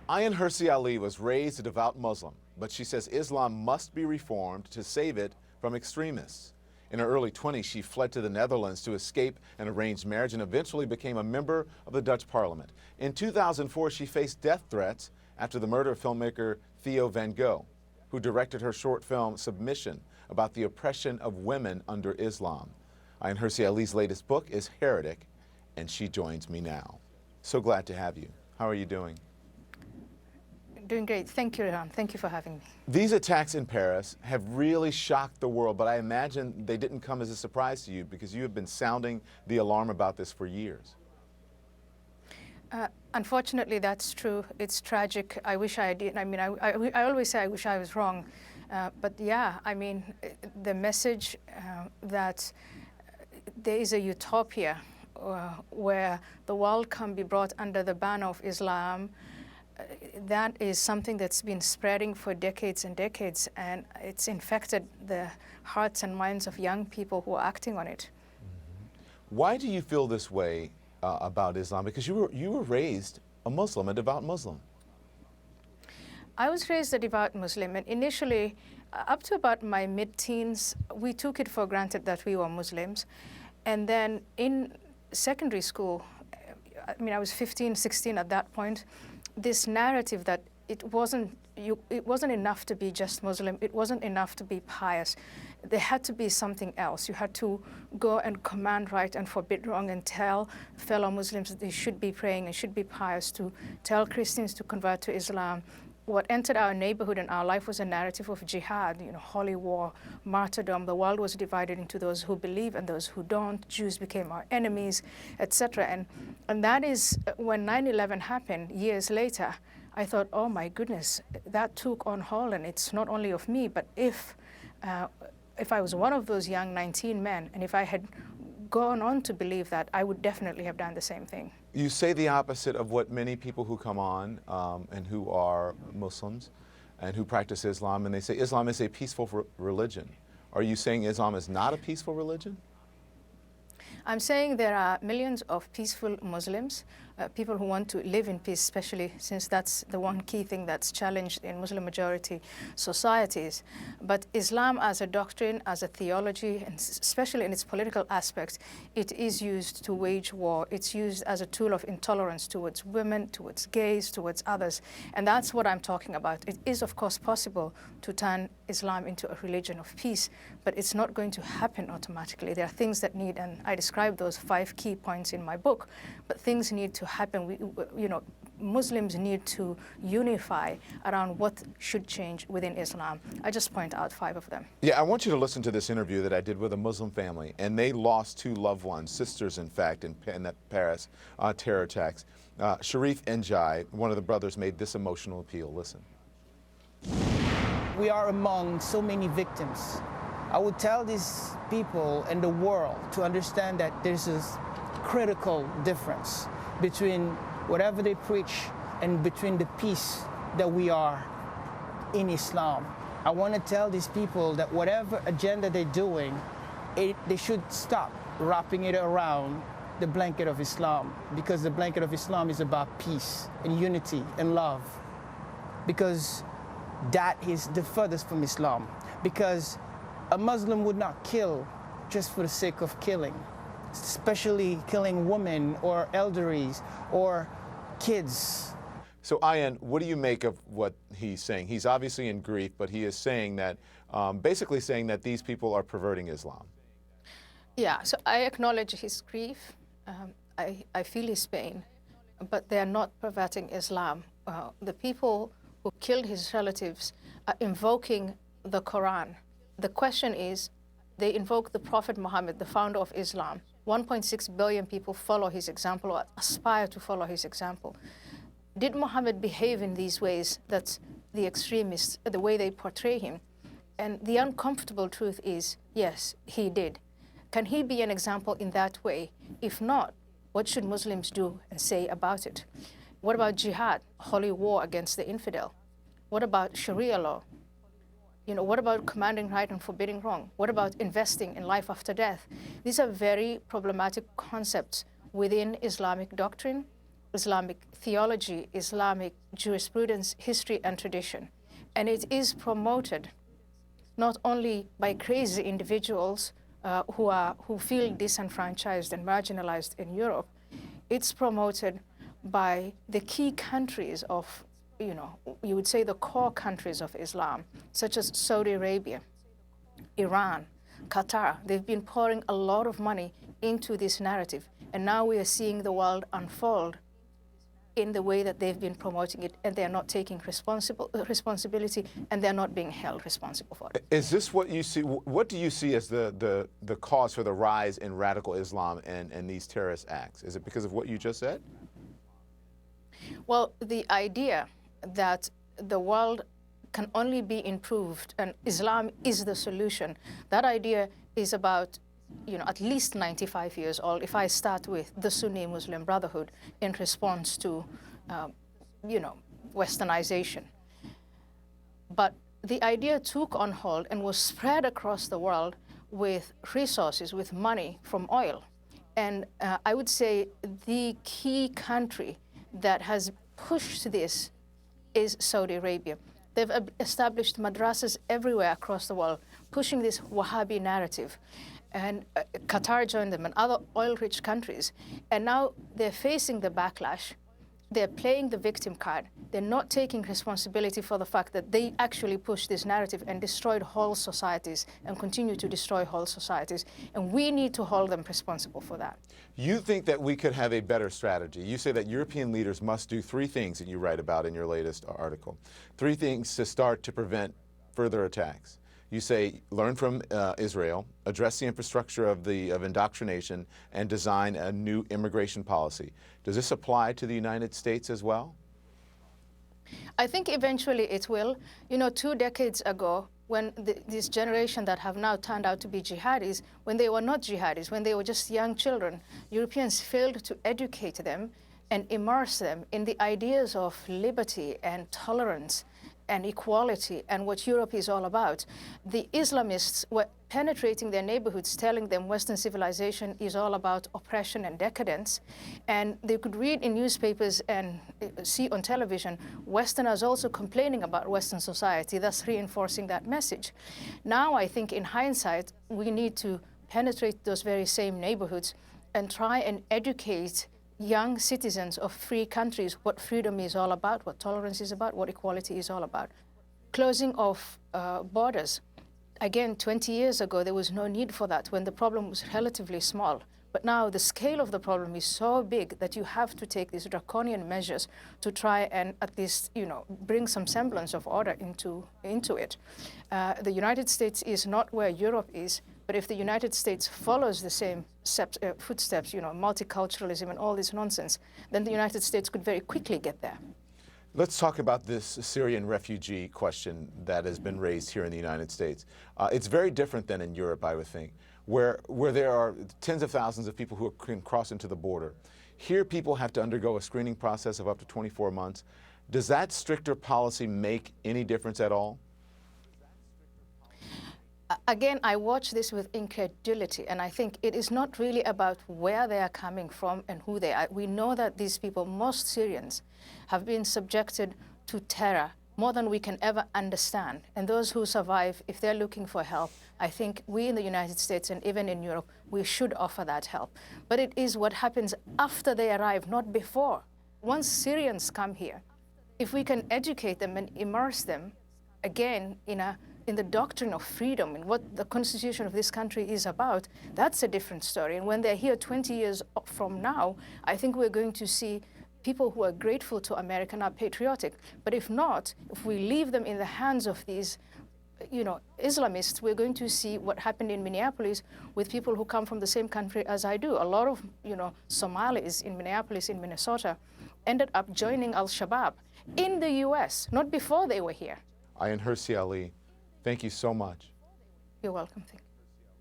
Ayaan Hirsi Ali was raised a devout Muslim, but she says Islam must be reformed to save it from extremists. In her early 20s, she fled to the Netherlands to escape an arranged marriage and eventually became a member of the Dutch parliament. In 2004, she faced death threats after the murder of filmmaker Theo van Gogh, who directed her short film Submission about the oppression of women under Islam. Ayaan Hirsi Ali's latest book is Heretic, and she joins me now. So glad to have you. How are you doing? Doing great. Thank you, Rehan. Thank you for having me. These attacks in Paris have really shocked the world, but I imagine they didn't come as a surprise to you because you have been sounding the alarm about this for years. Unfortunately, that's true. It's tragic. I wish I did. I mean, I always say I wish I was wrong. But yeah, I mean, the message that there is a utopia where the world can be brought under the banner of Islam, that is something that's been spreading for decades and decades, and it's infected the hearts and minds of young people who are acting on it. Why do you feel this way about Islam? Because you were raised a Muslim, a devout Muslim. I was raised a devout Muslim, and initially, up to about my mid-teens, we took it for granted that we were Muslims. And then in secondary school, I mean, I was 15, 16 at that point, this narrative that it wasn't enough to be just Muslim, it wasn't enough to be pious. There had to be something else. You had to go and command right and forbid wrong and tell fellow Muslims that they should be praying and should be pious, to tell Christians to convert to Islam. What entered our neighborhood and our life was a narrative of jihad, you know, holy war, martyrdom. The world was divided into those who believe and those who don't. Jews became our enemies, etc. And that is when 9/11 happened years later. I thought, oh my goodness, that took on hold, and it's not only of me, but if I was one of those young 19 men, and if I had gone on to believe that, I would definitely have done the same thing. You say the opposite of what many people who come on and who are Muslims and who practice Islam, and they say Islam is a peaceful religion. Are you saying Islam is not a peaceful religion? I'm saying there are millions of peaceful Muslims, people who want to live in peace, especially since that's the one key thing that's challenged in Muslim-majority societies. But Islam as a doctrine, as a theology, and especially in its political aspect, it is used to wage war. It's used as a tool of intolerance towards women, towards gays, towards others. And that's what I'm talking about. It is, of course, possible to turn Islam into a religion of peace, but it's not going to happen automatically. There are things that need, and I describe those 5 key points in my book, but things need to happen. Muslims need to unify around what should change within Islam. I just point out 5 of them. Yeah, I want you to listen to this interview that I did with a Muslim family, and they lost 2 loved ones, sisters in fact, in that Paris terror attacks. Sharif Njai, one of the brothers, made this emotional appeal. Listen. We are among so many victims. I would tell these people and the world to understand that there's a critical difference between whatever they preach and between the peace that we are in Islam. I want to tell these people that whatever agenda they're doing, they should stop wrapping it around the blanket of Islam, because the blanket of Islam is about peace and unity and love, because that is the furthest from Islam. Because a Muslim would not kill just for the sake of killing, especially killing women or elderlies or kids. So Ayaan, what do you make of what he's saying? He's obviously in grief, but he is saying that, basically saying that these people are perverting Islam. Yeah, so I acknowledge his grief. I feel his pain, but they are not perverting Islam. The people who killed his relatives are invoking the Quran. The question is, they invoke the Prophet Muhammad, the founder of Islam. 1.6 billion people follow his example or aspire to follow his example. Did Muhammad behave in these ways that the extremists, the way they portray him? And the uncomfortable truth is, yes, he did. Can he be an example in that way? If not, what should Muslims do and say about it? What about jihad, holy war against the infidel? What about Sharia law? What about commanding right and forbidding wrong? What about investing in life after death? These are very problematic concepts within Islamic doctrine, Islamic theology, Islamic jurisprudence, history, and tradition. And it is promoted not only by crazy individuals who feel disenfranchised and marginalized in Europe, it's promoted by the key countries of, you would say the core countries of Islam, such as Saudi Arabia, Iran, Qatar. They've been pouring a lot of money into this narrative, and now we are seeing the world unfold in the way that they've been promoting it, and they're not taking responsibility, and they're not being held responsible for it. Is this what you see? What do you see as the cause for the rise in radical Islam and these terrorist acts? Is it because of what you just said? Well, the idea that the world can only be improved and Islam is the solution, that idea is about at least 95 years old. If I start with the Sunni Muslim Brotherhood in response to, westernization. But the idea took on hold and was spread across the world with resources, with money from oil. And I would say the key country that has pushed this is Saudi Arabia. They've established madrasas everywhere across the world, pushing this Wahhabi narrative. And Qatar joined them and other oil-rich countries. And now they're facing the backlash. They're playing the victim card. They're not taking responsibility for the fact that they actually pushed this narrative and destroyed whole societies and continue to destroy whole societies. And we need to hold them responsible for that. You think that we could have a better strategy. You say that European leaders must do 3 things that you write about in your latest article. 3 things to start to prevent further attacks. You say learn from Israel, address the infrastructure of indoctrination, and design a new immigration policy. Does this apply to the United States as well? I think eventually it will. 2 decades ago, when this generation that have now turned out to be jihadis, when they were not jihadis, when they were just young children, Europeans failed to educate them and immerse them in the ideas of liberty and tolerance and equality and what Europe is all about. The Islamists were penetrating their neighborhoods, telling them Western civilization is all about oppression and decadence. And they could read in newspapers and see on television Westerners also complaining about Western society, thus reinforcing that message. Now, I think in hindsight, we need to penetrate those very same neighborhoods and try and educate young citizens of free countries what freedom is all about, what tolerance is about, what equality is all about. Closing of borders. Again, 20 years ago, there was no need for that when the problem was relatively small. But now the scale of the problem is so big that you have to take these draconian measures to try and at least, bring some semblance of order into it. The United States is not where Europe is, but if the United States follows the same footsteps, multiculturalism and all this nonsense, then the United States could very quickly get there. Let's talk about this Syrian refugee question that has been raised here in the United States. It's very different than in Europe, I would think, where there are tens of thousands of people who can cross into the border. Here, people have to undergo a screening process of up to 24 months. Does that stricter policy make any difference at all? Again, I watch this with incredulity, and I think it is not really about where they are coming from and who they are. We know that these people, most Syrians, have been subjected to terror more than we can ever understand. And those who survive, if they're looking for help, I think we in the United States and even in Europe, we should offer that help. But it is what happens after they arrive, not before. Once Syrians come here, if we can educate them and immerse them, again, in the doctrine of freedom and what the constitution of this country is about, that's a different story. And when they're here 20 years from now, I think we're going to see people who are grateful to America and are patriotic. But if not, if we leave them in the hands of these, Islamists, we're going to see what happened in Minneapolis with people who come from the same country as I do. A lot of, Somalis in Minneapolis, in Minnesota, ended up joining Al-Shabaab in the US, not before they were here. Ayaan Hirsi Ali, thank you so much. You're welcome. Thank you.